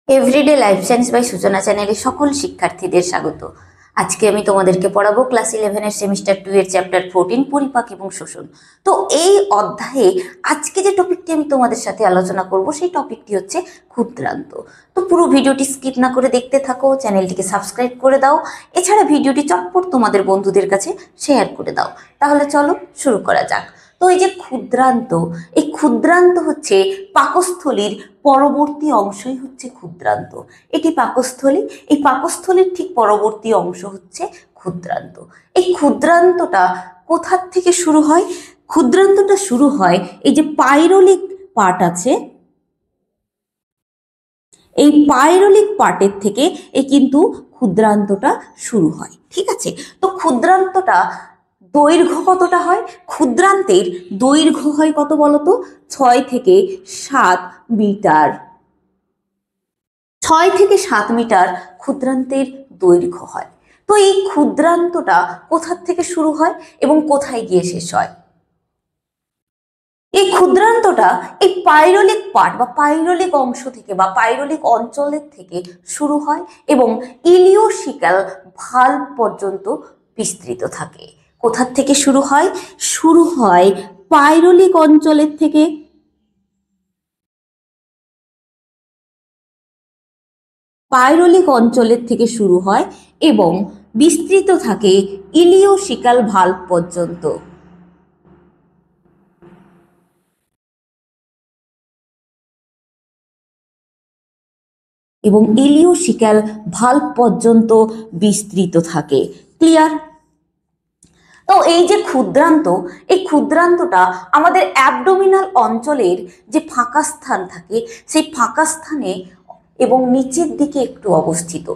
Everyday life science by সূচনা চ্যানেলে সকল শিক্ষার্থীদের স্বাগত। আজকে আমি তোমাদেরকে পড়াবো ক্লাস 11 এর সেমিস্টার 2 এর চ্যাপ্টার 14 পরিপাক এবং শোষণ। তো এই অধ্যায়ে আজকে যে টপিকটি আমি তোমাদের সাথে আলোচনা করব সেই টপিকটি হচ্ছে ক্ষুদ্রান্ত। তো পুরো ভিডিওটি স্কিপ না করে দেখতে থাকো, চ্যানেলটিকে সাবস্ক্রাইব করে দাও, এছাড়া ভিডিওটি চটপট তোমাদের বন্ধুদের কাছে শেয়ার করে দাও। তাহলে চলো শুরু করা যাক। তো এই যে ক্ষুদ্রান্ত, এই ক্ষুদ্রান্ত হচ্ছে পাকস্থলীর পরবর্তী অংশই হচ্ছে ক্ষুদ্রান্ত। এটি পাকস্থলী, এই পাকস্থলীর ঠিক পরবর্তী অংশ হচ্ছে ক্ষুদ্রান্ত। এই ক্ষুদ্রান্তটা কোথা থেকে শুরু হয়? ক্ষুদ্রান্তটা শুরু হয় এই যে পাইরোলিক পার্ট আছে, এই পাইরোলিক পার্টের থেকে এই কিন্তু ক্ষুদ্রান্তটা শুরু হয়। ঠিক আছে, তো ক্ষুদ্রান্তটা দৈর্ঘ্য কতটা হয়? ক্ষুদ্রান্তের দৈর্ঘ্য হয় কত বলতো? 6 থেকে 7 মিটার। 6 থেকে 7 মিটার ক্ষুদ্রান্তের দৈর্ঘ্য হয়। তো এই ক্ষুদ্রান্তটা কোথা থেকে শুরু হয় এবং কোথায় গিয়ে শেষ হয়? এই ক্ষুদ্রান্তটা এই পাইরোলিক পার্ট বা পাইরোলিক অংশ থেকে বা পাইরোলিক অঞ্চলের থেকে শুরু হয় এবং ইলিওসিক্যাল ভালভ পর্যন্ত বিস্তৃত থাকে। কোথা থেকে শুরু হয়? শুরু হয় পাইরোলিক অঞ্চলের থেকে। পাইরোলিক অঞ্চলের থেকে শুরু হয় এবং বিস্তৃত থাকে ইলিওসিক্যাল ভালভ পর্যন্ত। এবং ইলিওসিক্যাল ভালভ পর্যন্ত বিস্তৃত থাকে। ক্লিয়ার? তো এই যে ক্ষুদ্রান্ত, এই ক্ষুদ্রান্তটা আমাদের অ্যাবডোমিনাল অঞ্চলের যে ফাঁকা স্থান থাকে সেই ফাঁকা স্থানে এবং নিচের দিকে একটু অবস্থিত।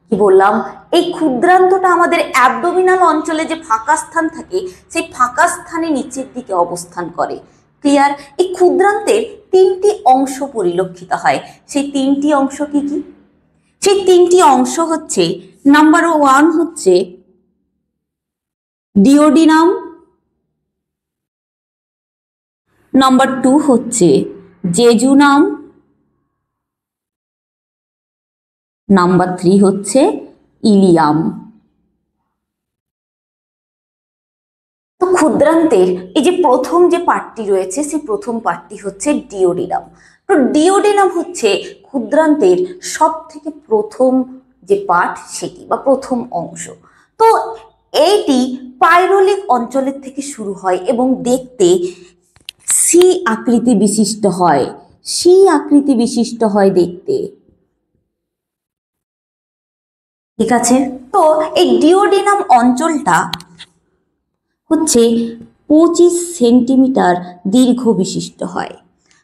কি বললাম? এই ক্ষুদ্রান্তটা আমাদের অ্যাবডোমিনাল অঞ্চলে যে ফাঁকা স্থান থাকে সেই ফাঁকা স্থানে নিচের দিকে অবস্থান করে। ক্লিয়ার? এই ক্ষুদ্রান্তের 3টি অংশ পরিলক্ষিত হয়। সেই 3টি অংশ কি কি? সেই 3টি অংশ হচ্ছে, নাম্বার 1 হচ্ছে ডিওডিনাম, নাম্বার 2 হচ্ছে জেজুনাম, নাম্বার 3 হচ্ছে ইলিয়াম। তো ক্ষুদ্রান্তের এই যে প্রথম যে পার্টটি রয়েছে সেই প্রথম পার্টটি হচ্ছে ডিওডিনাম। তো ডিওডিনাম হচ্ছে ক্ষুদ্রান্তের সব থেকে প্রথম যে পার্ট সেটি বা প্রথম অংশ। তো এইটি পাইরোলিক অঞ্চলের থেকে শুরু হয় এবং দেখতে সি আকৃতি বিশিষ্ট হয়। সি আকৃতি বিশিষ্ট হয় দেখতে। ঠিক আছে, তো এই ডিওডিনাম অঞ্চলটা হচ্ছে 25 সেন্টিমিটার দীর্ঘ বিশিষ্ট হয়।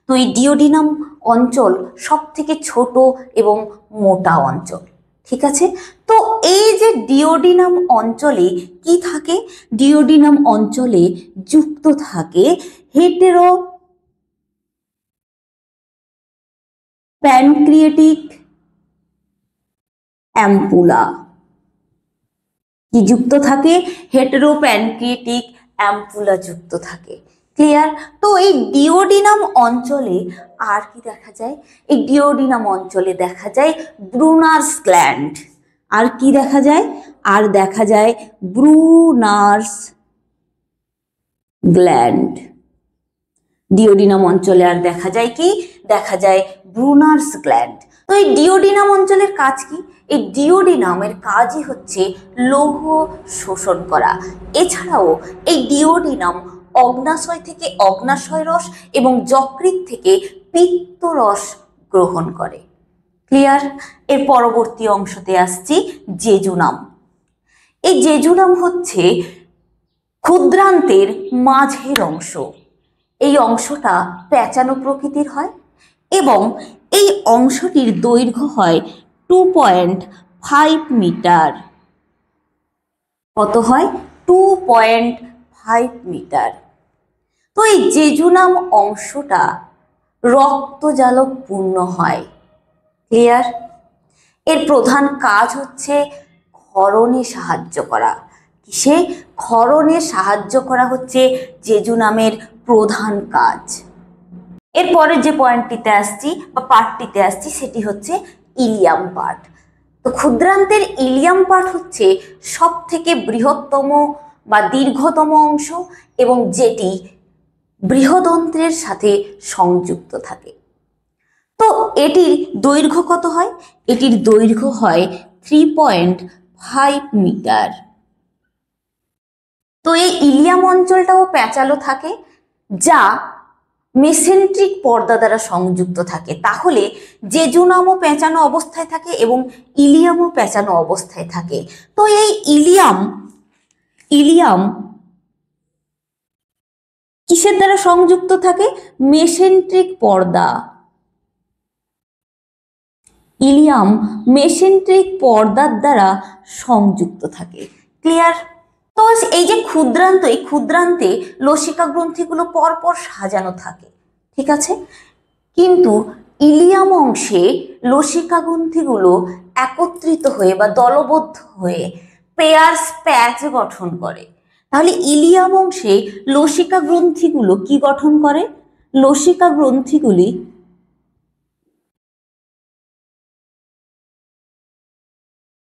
তো এই ডিওডিনাম অঞ্চল সব থেকে ছোট এবং মোটা অঞ্চল। ঠিক আছে, তো এই যে ডিওডিনাম অঞ্চলে কি থাকে? ডিওডিনাম অঞ্চলে যুক্ত থাকে হেটেরো প্যানক্রিয়েটিক অ্যাম্পুলা। কি যুক্ত থাকে? হেটেরো প্যানক্রিয়েটিক অ্যাম্পুলা যুক্ত থাকে। ক্লিয়ার? তো এই ডিওডিনাম অঞ্চলে আর কি দেখা যায়? এই ডিওডিনাম অঞ্চলে দেখা যায় ব্রুনার্স গ্ল্যান্ড। আর কি দেখা যায়? আর দেখা যায় ব্রুনার্স গ্ল্যান্ড। ডিওডিনাম অঞ্চলে আর দেখা যায় কি? দেখা যায় ব্রুনার্স গ্ল্যান্ড। তো এই ডিওডিনাম অঞ্চলের কাজ কি? এই ডিওডিনামের কাজই হচ্ছে লৌহ শোষণ করা। এছাড়াও এই ডিওডিনাম অগ্নাশয় থেকে অগ্নাশয় রস এবং যকৃৎ থেকে পিত্ত রস গ্রহণ করে। ক্লিয়ার? এর পরবর্তী অংশতে আসছি জেজুনাম। এই জেজুনাম হচ্ছে ক্ষুদ্রান্তের মাঝের অংশ। এই অংশটা প্যাঁচানো প্রকৃতির হয় এবং এই অংশটির দৈর্ঘ্য হয় 2.5 মিটার। কত হয়? 2.5 মিটার। তো এই জেজুনাম অংশটা রক্তজালক পূর্ণ হয়। ক্লিয়ার? এর প্রধান কাজ হচ্ছে ক্ষরণে সাহায্য করা। কিসে? ক্ষরণে সাহায্য করা হচ্ছে জেজুনামের প্রধান কাজ। এরপরে যে পয়েন্টটিতে আসছি বা পার্টটিতে আসছি সেটি হচ্ছে ইলিয়াম পার্ট। তো ক্ষুদ্রান্তের ইলিয়াম পার্ট হচ্ছে সব থেকে বৃহত্তম বা দীর্ঘতম অংশ এবং যেটি বৃহদন্ত্রের সাথে সংযুক্ত থাকে। তো এটির দৈর্ঘ্য কত হয়? এটির দৈর্ঘ্য হয় 3.5 মিটার। তো এই ইলিয়াম অঞ্চলটাও প্যাঁচালো থাকে, যা মেসেন্ট্রিক পর্দা দ্বারা সংযুক্ত থাকে। তাহলে জেজুনামও পেঁচানো অবস্থায় থাকে এবং ইলিয়ামও পেঁচানো অবস্থায় থাকে। তো এই ইলিয়াম কিসের দ্বারা সংযুক্ত থাকে? মেসেন্ট্রিক পর্দা। ইলিয়াম মেসেন্ট্রিক পর্দার দ্বারা সংযুক্ত থাকে। ক্লিয়ার? তো এই যে ক্ষুদ্রান্ত, এই ক্ষুদ্রান্তে লসিকা গ্রন্থিগুলো পরপর সাজানো থাকে, ঠিক আছে? কিন্তু ইলিয়াম অংশে লসিকা গ্রন্থিগুলো একত্রিত হয়ে বা দলবদ্ধ হয়ে পেয়ার্স প্যাচ গঠন করে। তাহলে ইলিয়াম অংশে লসিকা গ্রন্থিগুলো কি গঠন করে? লসিকা গ্রন্থিগুলি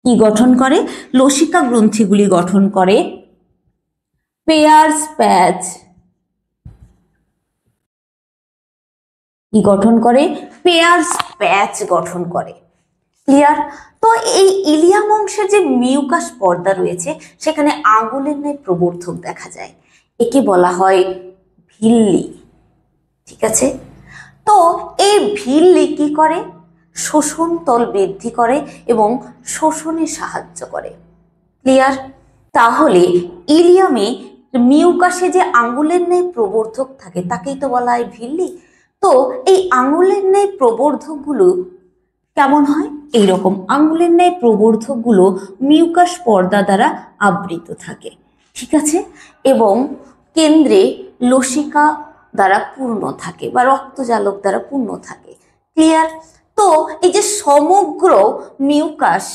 কি গঠন করে? লসিকা গ্রন্থিগুলি গঠন করে পেয়ার্স প্যাচ। কি গঠন করে? পেয়ার্স প্যাচ গঠন করে। ক্লিয়ার? তো এই ইলিয়াম অংশের যে মিউকাস পর্দা রয়েছে সেখানে আঙুলের ন্যায় প্রবর্ধক দেখা যায়, একে বলা হয় ভিল্লি, ঠিক আছে? তো এই ভিল্লি কি করে? শোষণ তল বৃদ্ধি করে এবং শোষণে সাহায্য করে। ক্লিয়ার? তাহলে ইলিয়ামে মিউকাসে যে আঙুলের ন্যায় প্রবর্ধক থাকে তাকেই তো বলা হয় ভিল্লি। তো এই আঙুলের ন্যায় প্রবর্ধকগুলো কেমন হয়? এইরকম আঙুলের ন্যায় প্রবর্ধকগুলো মিউকাস পর্দা দ্বারা আবৃত থাকে, ঠিক আছে? এবং কেন্দ্রে লসিকা দ্বারা পূর্ণ থাকে বা রক্তজালক দ্বারা পূর্ণ থাকে। ক্লিয়ার? তো এই যে সমগ্র মিউকাস,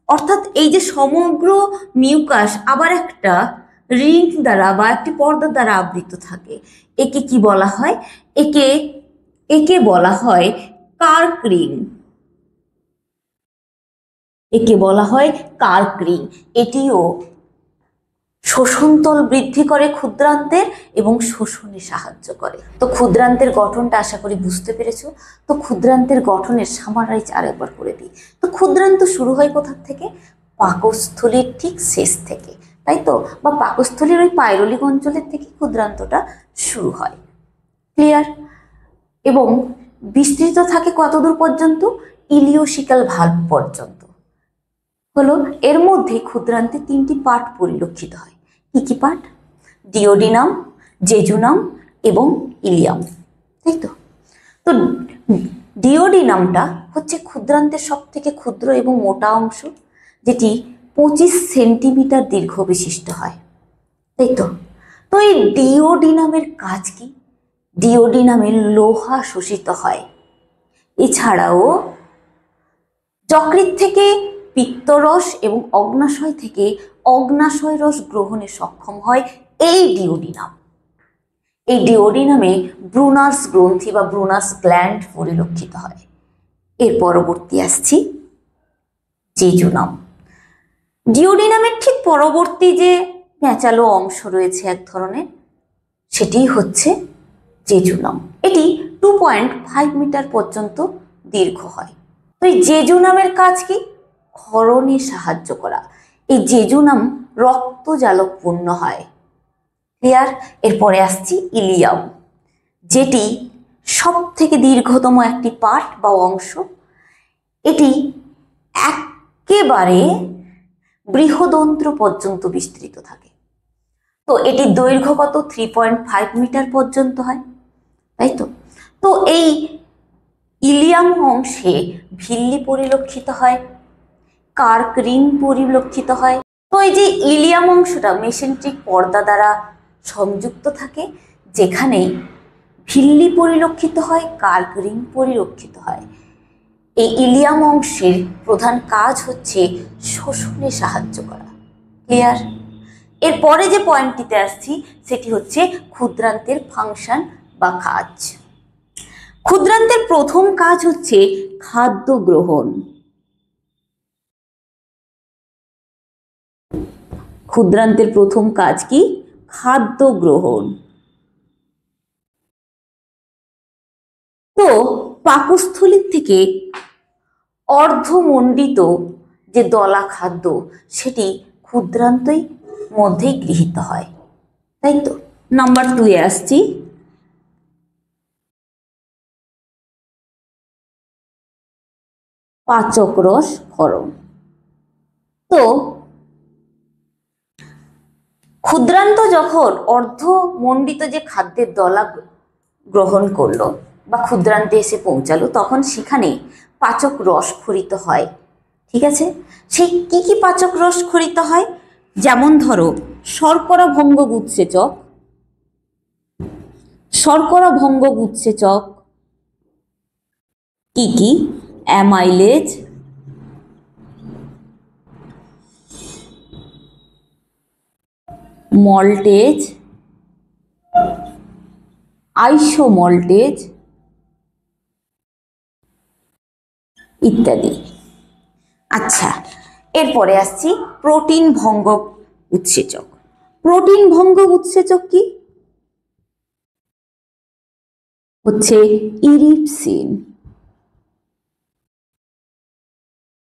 অর্থাৎ এই যে সমগ্র মিউকাস আবার একটা রিং দ্বারা বা একটি পর্দা দ্বারা আবৃত থাকে, একে কি বলা হয়? একে বলা হয় কার্ক রিং। একে বলা হয় কার্ক রিং। এটিও শোষণতল বৃদ্ধি করে ক্ষুদ্রান্তের এবং শোষণে সাহায্য করে। তো ক্ষুদ্রান্তের গঠনটা আশা করি বুঝতে পেরেছো। তো ক্ষুদ্রান্তের গঠনের সামারাইজ আরেকবার করে দিই। তো ক্ষুদ্রান্ত শুরু হয় কোথা থেকে? পাকস্থলীর ঠিক শেষ থেকে, তাই তো? বা পাকস্থলীর ওই পাইরোলিক অঞ্চলের থেকে ক্ষুদ্রান্তটা শুরু হয়। ক্লিয়ার? এবং বিস্তৃত থাকে কতদূর পর্যন্ত? ইলিওসিক্যাল ভালভ পর্যন্ত। হলো, এর মধ্যে ক্ষুদ্রান্তে তিনটি পার্ট পরিলক্ষিত হয়। কি কি পার্ট? ডিওডিনাম, জেজুনাম এবং ইলিয়াম, তাই তো? তো ডিওডিনামটা হচ্ছে ক্ষুদ্রান্তের সব থেকে ক্ষুদ্র এবং মোটা অংশ, যেটি 25 সেন্টিমিটার দীর্ঘ বিশিষ্ট হয়, তাই তো? তো এই ডিওডিনামের কাজ কি? ডিওডিনামের লোহা শোষিত হয়। এছাড়াও যকৃৎ থেকে পিত্তরস এবং অগ্নাশয় থেকে অগ্নাশয় রস গ্রহণে সক্ষম হয় এই ডিওডিনাম। এই ডিওডিনামে ব্রুনার্স গ্রন্থি বা ব্রুনার্স গ্ল্যান্ড পরিলক্ষিত হয়। এর পরবর্তী আসছি জেজুনাম। ডিওডিনামের ঠিক পরবর্তী যে প্যাঁচালো অংশ রয়েছে এক ধরনের, সেটি হচ্ছে জেজুনাম। এটি 2.5 মিটার পর্যন্ত দীর্ঘ হয়। তো এই জেজুনামের কাজ কি? ক্ষরণে সাহায্য করা। এই জেজুনাম রক্তজালকপূর্ণ হয়। ক্লিয়ার? এরপরে আসছি ইলিয়াম, যেটি সব থেকে দীর্ঘতম একটি পার্ট বা অংশ। এটি একেবারে বৃহদন্ত্র পর্যন্ত বিস্তৃত থাকে। তো এটির দৈর্ঘ্য কত? 3.5 মিটার পর্যন্ত হয়, তাই তো? তো এই ইলিয়াম অংশে ভিল্লি পরিলক্ষিত হয়, কার্ক রিং পরিলক্ষিত হয়। তো এই যে ইলিয়াম অংশটা মেসেন্ট্রিক পর্দা দ্বারা সংযুক্ত থাকে, যেখানে ভিল্লি পরিলক্ষিত হয়, কার্ক রিং পরিলক্ষিত হয়। এই ইলিয়াম অংশের প্রধান কাজ হচ্ছে শোষণে সাহায্য করা। ক্লিয়ার? এরপরে যে পয়েন্টটিতে আসছি সেটি হচ্ছে ক্ষুদ্রান্তের ফাংশন বা কাজ। ক্ষুদ্রান্তের প্রথম কাজ হচ্ছে খাদ্য গ্রহণ। ক্ষুদ্রান্তের প্রথম কাজ কি? খাদ্য গ্রহণ। তো পাকস্থলীর থেকে অর্ধমণ্ডিত যে দলা খাদ্য সেটি ক্ষুদ্রান্তই মধ্যেই গৃহীত হয়, তাই তো। নাম্বার 2 এ আসছি। পাচক রস ক্ষরণ। তো ক্ষুদ্রান্ত যখন অর্ধমণ্ডিত যে খাদ্যের দলা গ্রহণ করলো বা ক্ষুদ্রান্তে এসে পৌঁছালো, তখন সেখানে পাচক রস ক্ষরিত হয়। ঠিক আছে, সেই কি কি পাচক রস ক্ষরিত হয়? যেমন ধরো শর্করা ভঙ্গক উৎসেচক, শর্করা ভঙ্গক উৎসেচক কি কি? অ্যামাইলেজ, মল্টেজ, আইসোমল্টেজ ইত্যাদি। আচ্ছা, এরপরে আসছি প্রোটিন ভঙ্গক উৎসেচক। প্রোটিন ভঙ্গক উৎসেচক কি? হচ্ছে ইরিপসিন।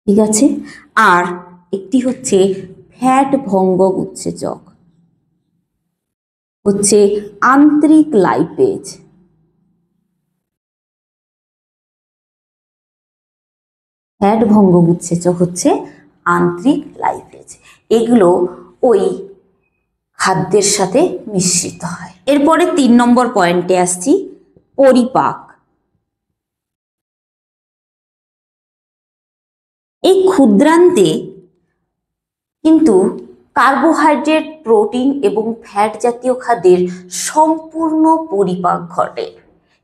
ঠিক আছে, আর একটি হচ্ছে ফ্যাট ভঙ্গক উৎসেচক, হচ্ছে আন্তরিক লাইপেজ। ফ্যাট ভঙ্গক উৎসেচক হচ্ছে আন্তরিক লাইপেজ। এগুলো ওই খাদ্যের সাথে মিশ্রিত হয়। এরপরে 3 নম্বর পয়েন্টে আসছি, পরিপাক। এই ক্ষুদ্রান্তে কিন্তু কার্বোহাইড্রেট, প্রোটিন এবং ফ্যাট জাতীয় খাদ্যের সম্পূর্ণ পরিপাক ঘটে।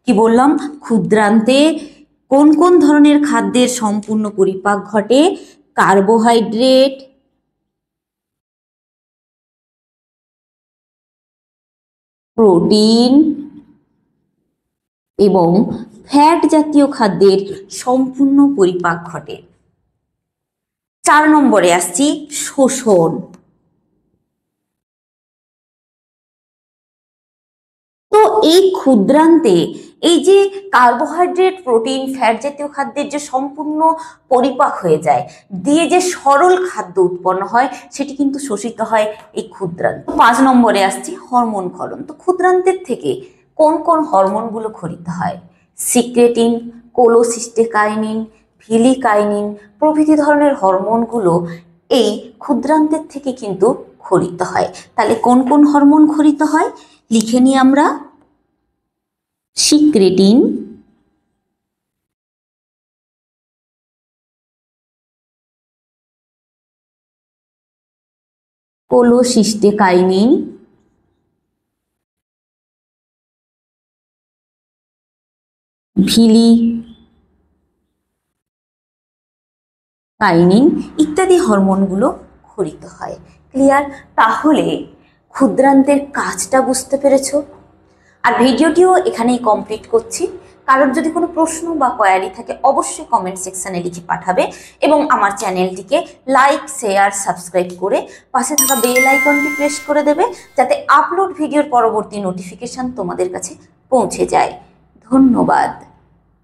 কি বললাম? ক্ষুদ্রান্তে কোন কোন ধরনের খাদ্যের সম্পূর্ণ পরিপাক ঘটে? কার্বোহাইড্রেট, প্রোটিন এবং ফ্যাট জাতীয় খাদ্যের সম্পূর্ণ পরিপাক ঘটে। 4 নম্বরে আসছি, শোষণ। তো এই ক্ষুদ্রান্তে এই যে কার্বোহাইড্রেট, প্রোটিন, ফ্যাট জাতীয় খাদ্যের যে সম্পূর্ণ পরিপাক হয়ে যায়, দিয়ে যে সরল খাদ্য উৎপন্ন হয়, সেটি কিন্তু শোষিত হয় এই ক্ষুদ্রান্ত। 5 নম্বরে আসছি, হরমোন ক্ষরণ। তো ক্ষুদ্রান্তের থেকে কোন কোন হরমোনগুলো ক্ষরিত হয়? সিক্রেটিন, কোলোসিস্টেকাইনিন, ভিলিকাইনিন প্রভৃতি ধরনের হরমোনগুলো এই ক্ষুদ্রান্তের থেকে কিন্তু ক্ষরিত হয়। তাহলে কোন কোন হরমোন ক্ষরিত হয় লিখে নিই আমরা। সিক্রেটিন, কোলোসিস্টেকাইনিন, ভিলিকাইনিন ইত্যাদি হরমোনগুলো ক্ষরিত হয়। ক্লিয়ার? তাহলে ক্ষুদ্রান্তের কাজটা বুঝতে পেরেছো। আর ভিডিওটিও এখানেই কমপ্লিট করছি। কারোর যদি কোনো প্রশ্ন বা কোয়ারি থাকে অবশ্যই কমেন্ট সেকশনে লিখে পাঠাবে এবং আমার চ্যানেলটিকে লাইক, শেয়ার, সাবস্ক্রাইব করে পাশে থাকা বেল আইকনটি প্রেস করে দেবে, যাতে আপলোড ভিডিওর পরবর্তী নোটিফিকেশন তোমাদের কাছে পৌঁছে যায়। ধন্যবাদ।